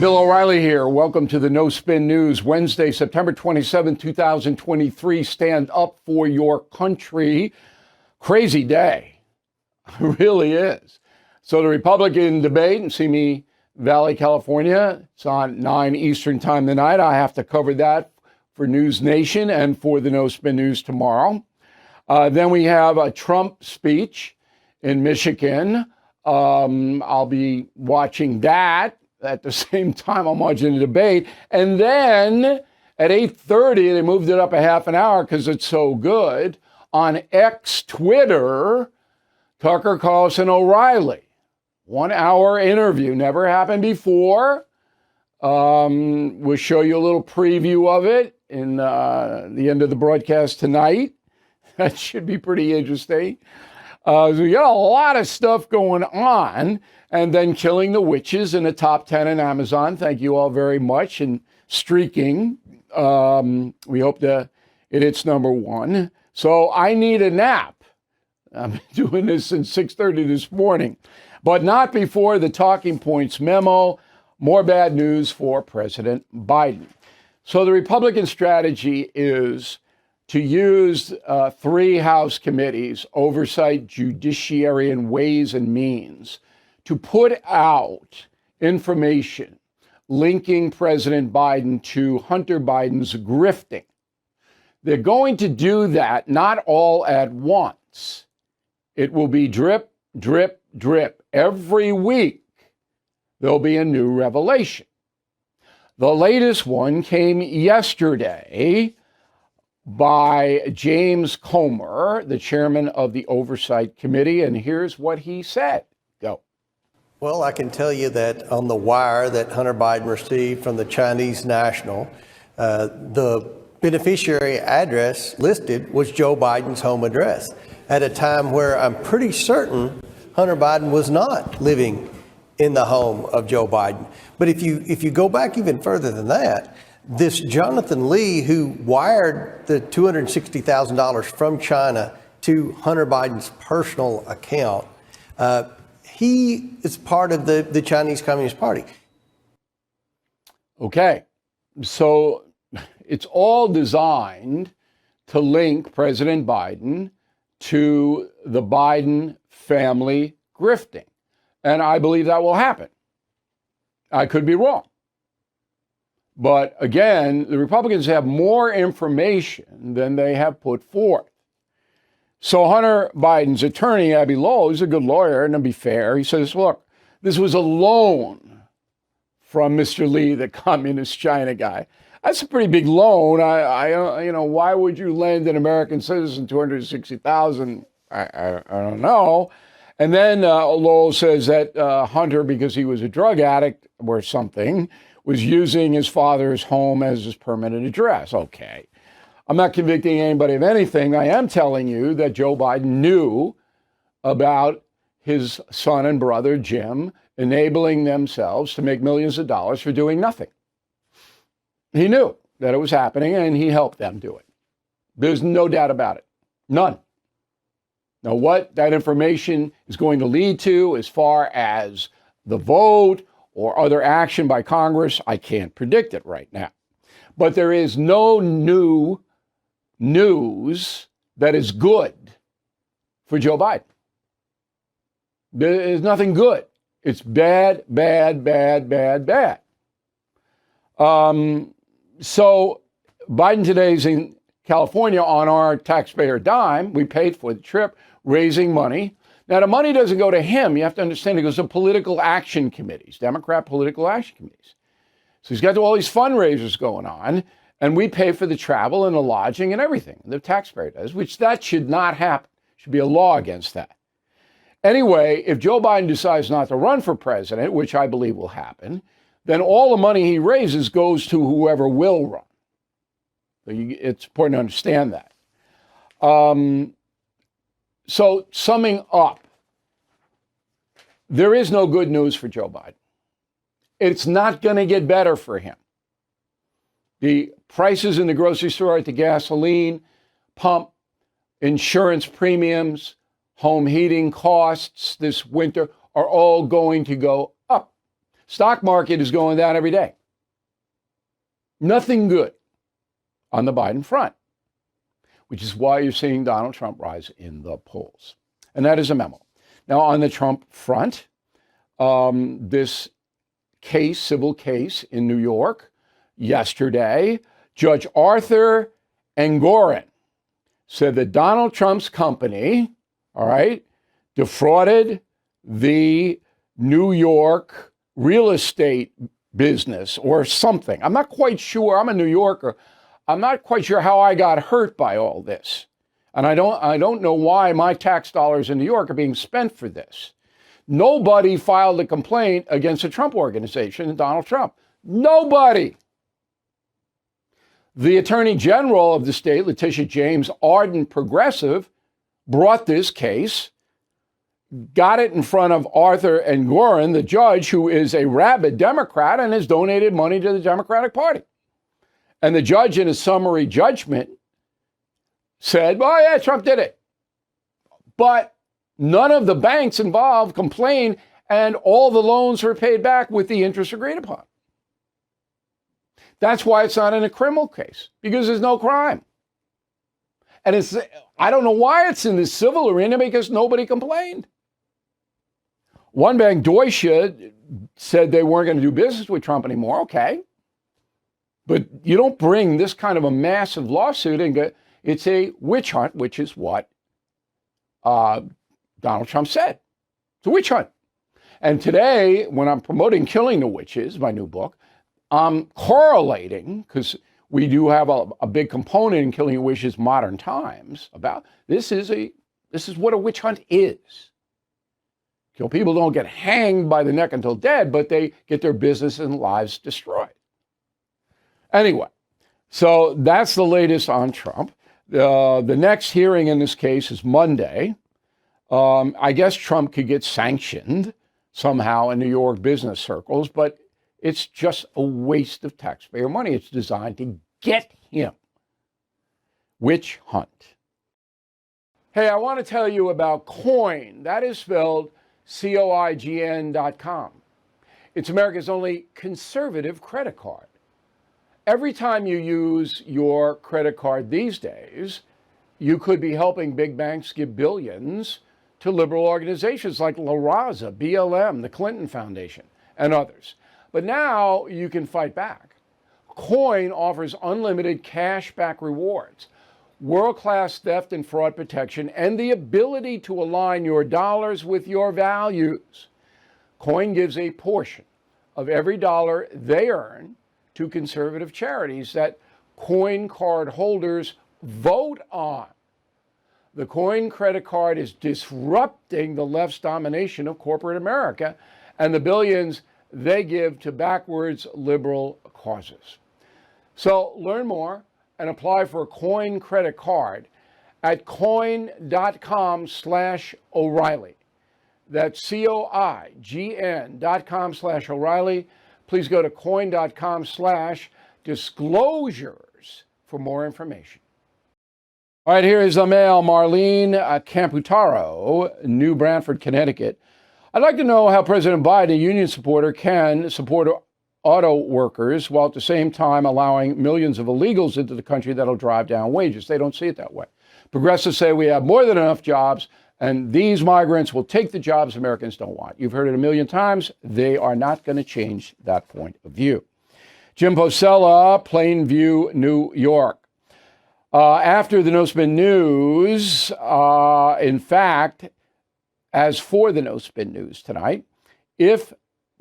Bill O'Reilly here. Welcome to the No Spin News, Wednesday, September 27, 2023. Stand up for your country. Crazy day. It really is. So the Republican debate in Simi Valley, California, it's on 9 Eastern time tonight. I have to cover that for News Nation and for the No Spin News tomorrow. Then we have a Trump speech in Michigan. I'll be watching that. At the same time, I'm watching the debate. And then at 8:30, they moved it up a half an hour because it's so good. On X Twitter, Tucker Carlson O'Reilly. 1 hour interview. Never happened before. We'll show you a little preview of it in the end of the broadcast tonight. That should be pretty interesting. So we got a lot of stuff going on. And then Killing the Witches in the top 10 in Amazon. Thank you all very much. And streaking. We hope that it hits number 1. So I need a nap. I've been doing this since 6:30 this morning. But not before the Talking Points memo. More bad news for President Biden. So the Republican strategy is to use 3 House committees, Oversight, Judiciary, and Ways and Means, to put out information linking President Biden to Hunter Biden's grifting. They're going to do that not all at once. It will be drip, drip, drip. Every week, there'll be a new revelation. The latest one came yesterday by James Comer, the chairman of the Oversight Committee, and here's what he said. Go. Well, I can tell you that on the wire that Hunter Biden received from the Chinese national, the beneficiary address listed was Joe Biden's home address at a time where I'm pretty certain Hunter Biden was not living in the home of Joe Biden. But if you go back even further than that, this Jonathan Lee, who wired the $260,000 from China to Hunter Biden's personal account, he is part of the Chinese Communist Party. Okay, so it's all designed to link President Biden to the Biden family grifting. And I believe that will happen. I could be wrong. But again, the Republicans have more information than they have put forth. So Hunter Biden's attorney, Abby Lowe, is a good lawyer, and to be fair, he says, look, this was a loan from Mr. Lee, the communist China guy. That's a pretty big loan. Why would you lend an American citizen $260,000? I don't know. And then Lowell says that Hunter, because he was a drug addict or something, was using his father's home as his permanent address. Okay. I'm not convicting anybody of anything. I am telling you that Joe Biden knew about his son and brother, Jim, enabling themselves to make millions of dollars for doing nothing. He knew that it was happening, and he helped them do it. There's no doubt about it. None. Now, what that information is going to lead to as far as the vote or other action by Congress, I can't predict it right now. But there is no new news that is good for Joe Biden. There is nothing good. It's bad, bad, bad, bad, bad. So Biden today is in California on our taxpayer dime. We paid for the trip, raising money. Now, the money doesn't go to him. You have to understand it goes to political action committees, Democrat political action committees. So he's got all these fundraisers going on, and we pay for the travel and the lodging and everything. The taxpayer does, which that should not happen. Should be a law against that. Anyway, if Joe Biden decides not to run for president, which I believe will happen, then all the money he raises goes to whoever will run. So it's important to understand that. So summing up, there is no good news for Joe Biden. It's not going to get better for him. The prices in the grocery store at the gasoline pump, insurance premiums, home heating costs this winter are all going to go up. Stock market is going down every day. Nothing good on the Biden front, which is why you're seeing Donald Trump rise in the polls. And that is a memo. Now, on the Trump front, this case, civil case in New York yesterday, Judge Arthur Engoron said that Donald Trump's company, all right, defrauded the New York real estate business or something. I'm not quite sure. I'm a New Yorker. I'm not quite sure how I got hurt by all this. And I don't know why my tax dollars in New York are being spent for this. Nobody filed a complaint against the Trump Organization and Donald Trump. Nobody. The Attorney General of the state, Letitia James, ardent progressive, brought this case, got it in front of Arthur Engoron, the judge, who is a rabid Democrat and has donated money to the Democratic Party. And the judge, in a summary judgment, said, well, yeah, Trump did it. But none of the banks involved complained, and all the loans were paid back with the interest agreed upon. That's why it's not in a criminal case, because there's no crime. And I don't know why it's in the civil arena, because nobody complained. One bank, Deutsche, said they weren't going to do business with Trump anymore. Okay. But you don't bring this kind of a massive lawsuit and get, it's a witch hunt, which is what Donald Trump said. It's a witch hunt. And today, when I'm promoting Killing the Witches, my new book, I'm correlating, because we do have a big component in Killing the Witches modern times, about this is what a witch hunt is. So people don't get hanged by the neck until dead, but they get their business and lives destroyed. Anyway, so that's the latest on Trump. The next hearing in this case is Monday. I guess Trump could get sanctioned somehow in New York business circles, but it's just a waste of taxpayer money. It's designed to get him. Witch hunt. Hey, I want to tell you about Coin. That is spelled COIGN.com. It's America's only conservative credit card. Every time you use your credit card these days, you could be helping big banks give billions to liberal organizations like La Raza, BLM, the Clinton Foundation, and others. But now you can fight back. Coin offers unlimited cash-back rewards, world-class theft and fraud protection, and the ability to align your dollars with your values. Coin gives a portion of every dollar they earn to conservative charities that Coin card holders vote on. The Coin credit card is disrupting the left's domination of corporate America and the billions they give to backwards liberal causes. So learn more and apply for a Coin credit card at coin.com/O'Reilly. That's COIGN.com/O'Reilly. Please go to coin.com/disclosures for more information. All right, here is Amael Marlene Camputaro, New Branford, Connecticut. I'd like to know how President Biden, a union supporter, can support auto workers while at the same time allowing millions of illegals into the country that'll drive down wages. They don't see it that way. Progressives say we have more than enough jobs, and these migrants will take the jobs Americans don't want. You've heard it a million times. They are not going to change that point of view. Jim Posella, Plainview, New York. After the No Spin News, in fact, as for the No Spin News tonight, if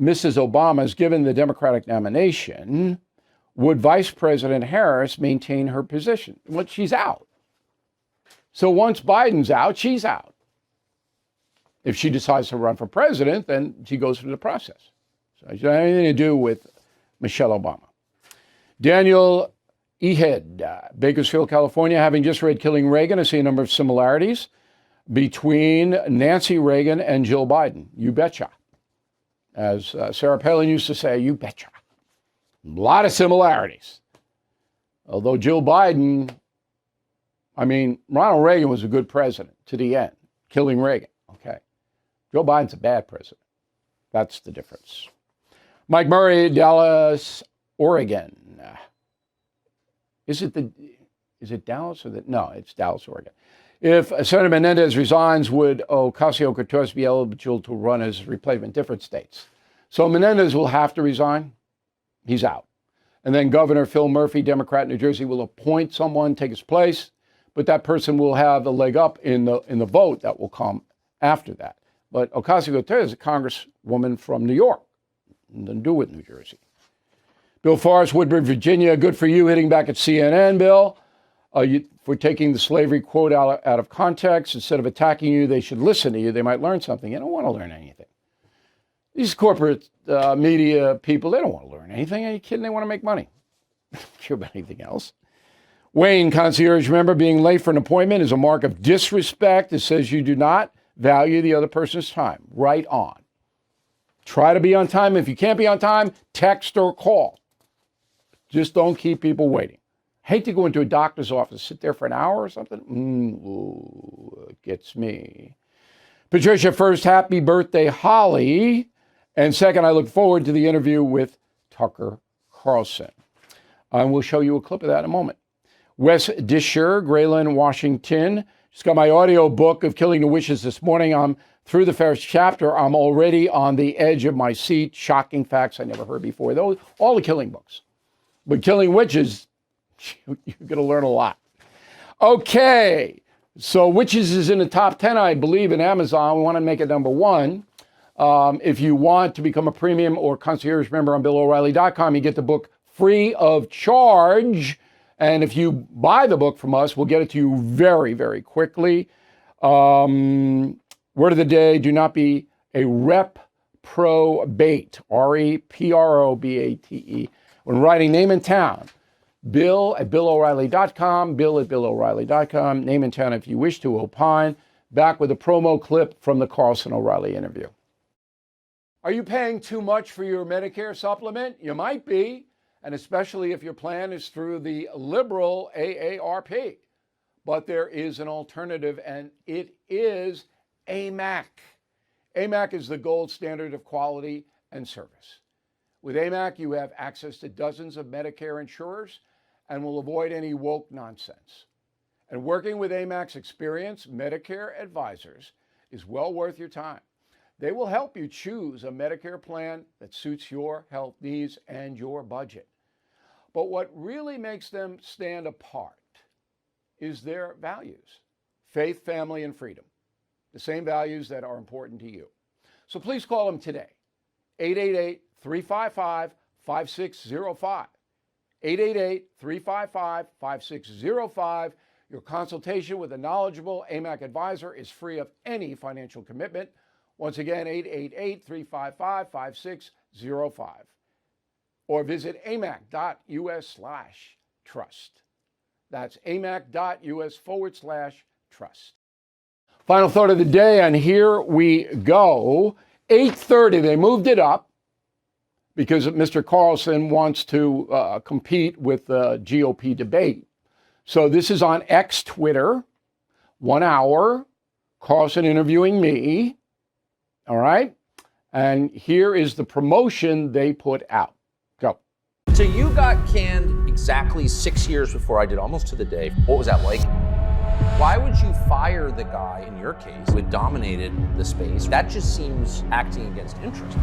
Mrs. Obama is given the Democratic nomination, would Vice President Harris maintain her position? Well, she's out. So once Biden's out, she's out. If she decides to run for president, then she goes through the process. So it doesn't have anything to do with Michelle Obama. Daniel Ehed, Bakersfield, California. Having just read Killing Reagan, I see a number of similarities between Nancy Reagan and Jill Biden. You betcha. As Sarah Palin used to say, you betcha. A lot of similarities. Although Jill Biden, Ronald Reagan was a good president to the end. Killing Reagan, okay. Joe Biden's a bad president. That's the difference. Mike Murray, Dallas, Oregon. Is it Dallas or that? No, it's Dallas, Oregon. If Senator Menendez resigns, would Ocasio-Cortez be eligible to run as replacement? Different states. So Menendez will have to resign. He's out. And then Governor Phil Murphy, Democrat in New Jersey, will appoint someone, take his place, but that person will have a leg up in the vote that will come after that. But Ocasio-Cortez is a congresswoman from New York. Nothing to do with New Jersey. Bill Forrest, Woodbridge, Virginia. Good for you hitting back at CNN, Bill. For taking the slavery quote out of context. Instead of attacking you, they should listen to you. They might learn something. You don't want to learn anything. These corporate media people, they don't want to learn anything. Are you kidding? They want to make money. They don't care about anything else. Wayne, concierge member, being late for an appointment is a mark of disrespect. It says you do not value the other person's time. Right on. Try to be on time. If you can't be on time, text or call. Just don't keep people waiting. Hate to go into a doctor's office, sit there for an hour or something. It gets me. Patricia, first, happy birthday, Holly. And second, I look forward to the interview with Tucker Carlson. And we'll show you a clip of that in a moment. Wes Disher, Grayland, Washington. Just got my audio book of Killing the Witches this morning. I'm through the first chapter. I'm already on the edge of my seat. Shocking facts I never heard before. Those, all the killing books. But Killing Witches, you're going to learn a lot. Okay, so Witches is in the top 10, I believe, in Amazon. We want to make it number 1. If you want to become a premium or concierge member on BillO'Reilly.com, you get the book free of charge. And if you buy the book from us, we'll get it to you very, very quickly. Word of the day, do not be a reprobate, reprobate. When writing name and town, Bill at BillO'Reilly.com, Bill at BillO'Reilly.com, name and town if you wish to opine. Back with a promo clip from the Carlson O'Reilly interview. Are you paying too much for your Medicare supplement? You might be, and especially if your plan is through the liberal AARP. But there is an alternative, and it is AMAC. AMAC is the gold standard of quality and service. With AMAC, you have access to dozens of Medicare insurers and will avoid any woke nonsense. And working with AMAC's experienced Medicare advisors is well worth your time. They will help you choose a Medicare plan that suits your health needs and your budget. But what really makes them stand apart is their values: faith, family, and freedom. The same values that are important to you. So please call them today. 888-355-5605. 888-355-5605. Your consultation with a knowledgeable AMAC advisor is free of any financial commitment. Once again, 888-355-5605. Or visit amac.us/trust. That's amac.us/trust. Final thought of the day, and here we go. 8:30, they moved it up because Mr. Carlson wants to compete with the GOP debate. So this is on X Twitter, 1 hour, Carlson interviewing me, all right? And here is the promotion they put out. Go. So you got canned exactly 6 years before I did, almost to the day. What was that like? Why would you fire the guy, in your case, who had dominated the space? That just seems acting against interest.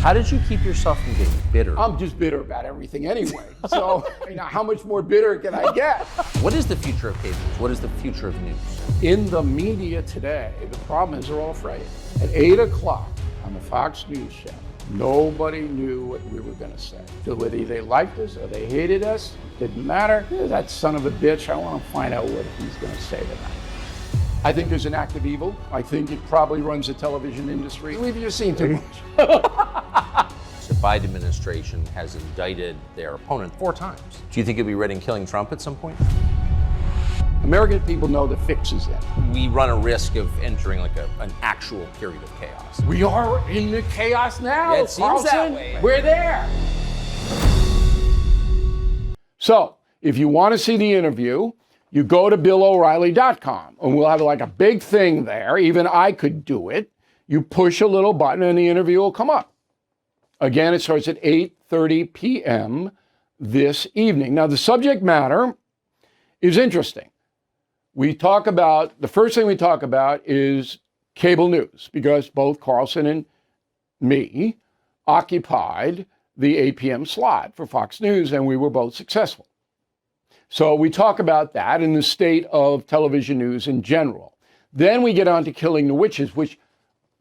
How did you keep yourself from getting bitter? I'm just bitter about everything anyway. So, how much more bitter can I get? What is the future of cable news? What is the future of news? In the media today, the problem is they're all afraid. At 8 o'clock on the Fox News channel, nobody knew what we were going to say. So whether they liked us or they hated us, didn't matter. That son of a bitch, I want to find out what he's going to say tonight. I think there's an act of evil. I think it probably runs the television industry. We've just seen too much. The Biden administration has indicted their opponent 4 times. Do you think he'll be ready and killing Trump at some point? American people know the fix is in. We run a risk of entering like an actual period of chaos. We are in the chaos now. Yeah, it seems that Carlson. way. We're there. So, if you want to see the interview, you go to BillO'Reilly.com, and we'll have like a big thing there. Even I could do it. You push a little button, and the interview will come up. Again, it starts at 8:30 p.m. this evening. Now, the subject matter is interesting. The first thing we talk about is cable news, because both Carlson and me occupied the 8 p.m. slot for Fox News, and we were both successful. So we talk about that and the state of television news in general. Then we get on to Killing the Witches, which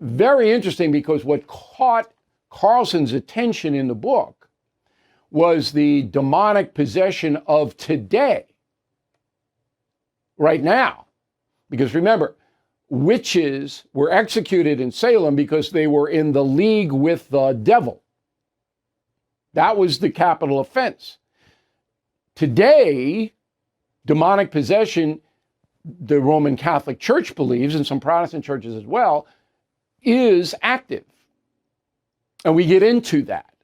very interesting, because what caught Carlson's attention in the book was the demonic possession of today, right now. Because remember, witches were executed in Salem because they were in the league with the devil. That was the capital offense. Today, demonic possession, the Roman Catholic Church believes, and some Protestant churches as well, is active. And we get into that.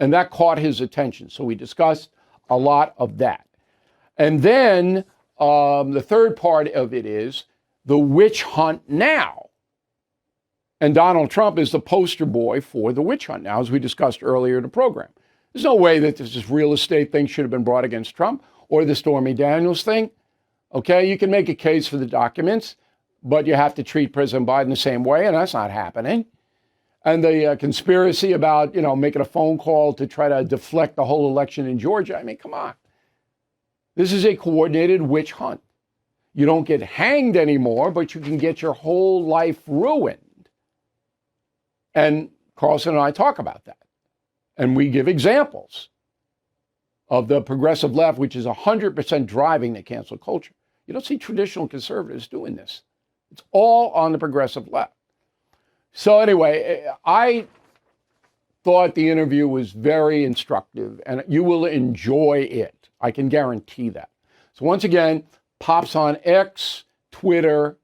And that caught his attention. So we discussed a lot of that. And then the third part of it is the witch hunt now. And Donald Trump is the poster boy for the witch hunt now, as we discussed earlier in the program. There's no way that this real estate thing should have been brought against Trump, or the Stormy Daniels thing. Okay, you can make a case for the documents, but you have to treat President Biden the same way, and that's not happening. And the conspiracy about, making a phone call to try to deflect the whole election in Georgia. I mean, come on. This is a coordinated witch hunt. You don't get hanged anymore, but you can get your whole life ruined. And Carlson and I talk about that. And we give examples of the progressive left, which is 100% driving the cancel culture. You don't see traditional conservatives doing this. It's all on the progressive left. So anyway, I thought the interview was very instructive, and you will enjoy it. I can guarantee that. So once again, pops on X, Twitter,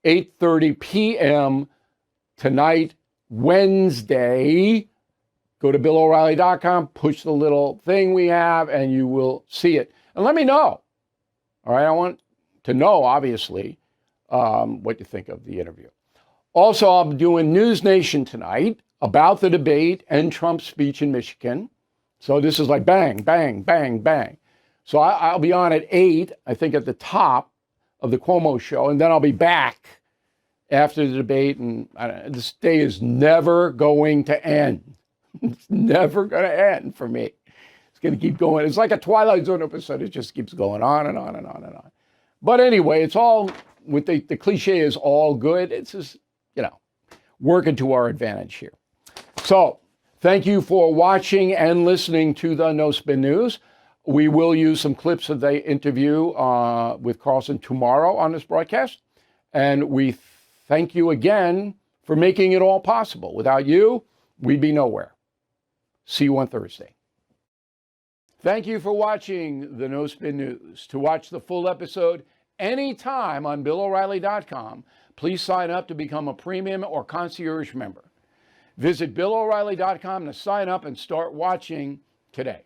8:30 p.m. tonight, Wednesday. Go to BillO'Reilly.com, push the little thing we have, and you will see it. And let me know. All right, I want to know, obviously, what you think of the interview. Also, I'm doing News Nation tonight about the debate and Trump's speech in Michigan. So this is like bang, bang, bang, bang. So I'll be on at 8, I think at the top of the Cuomo show, and then I'll be back after the debate. And this day is never going to end. It's never going to end for me. It's going to keep going. It's like a Twilight Zone episode. It just keeps going on and on and on and on. But anyway, it's all, with the cliche is all good. It's just, working to our advantage here. So thank you for watching and listening to the No Spin News. We will use some clips of the interview with Carlson tomorrow on this broadcast. And we thank you again for making it all possible. Without you, we'd be nowhere. See you on Thursday. Thank you for watching the No Spin News. To watch the full episode anytime on BillO'Reilly.com, please sign up to become a premium or concierge member. Visit BillO'Reilly.com to sign up and start watching today.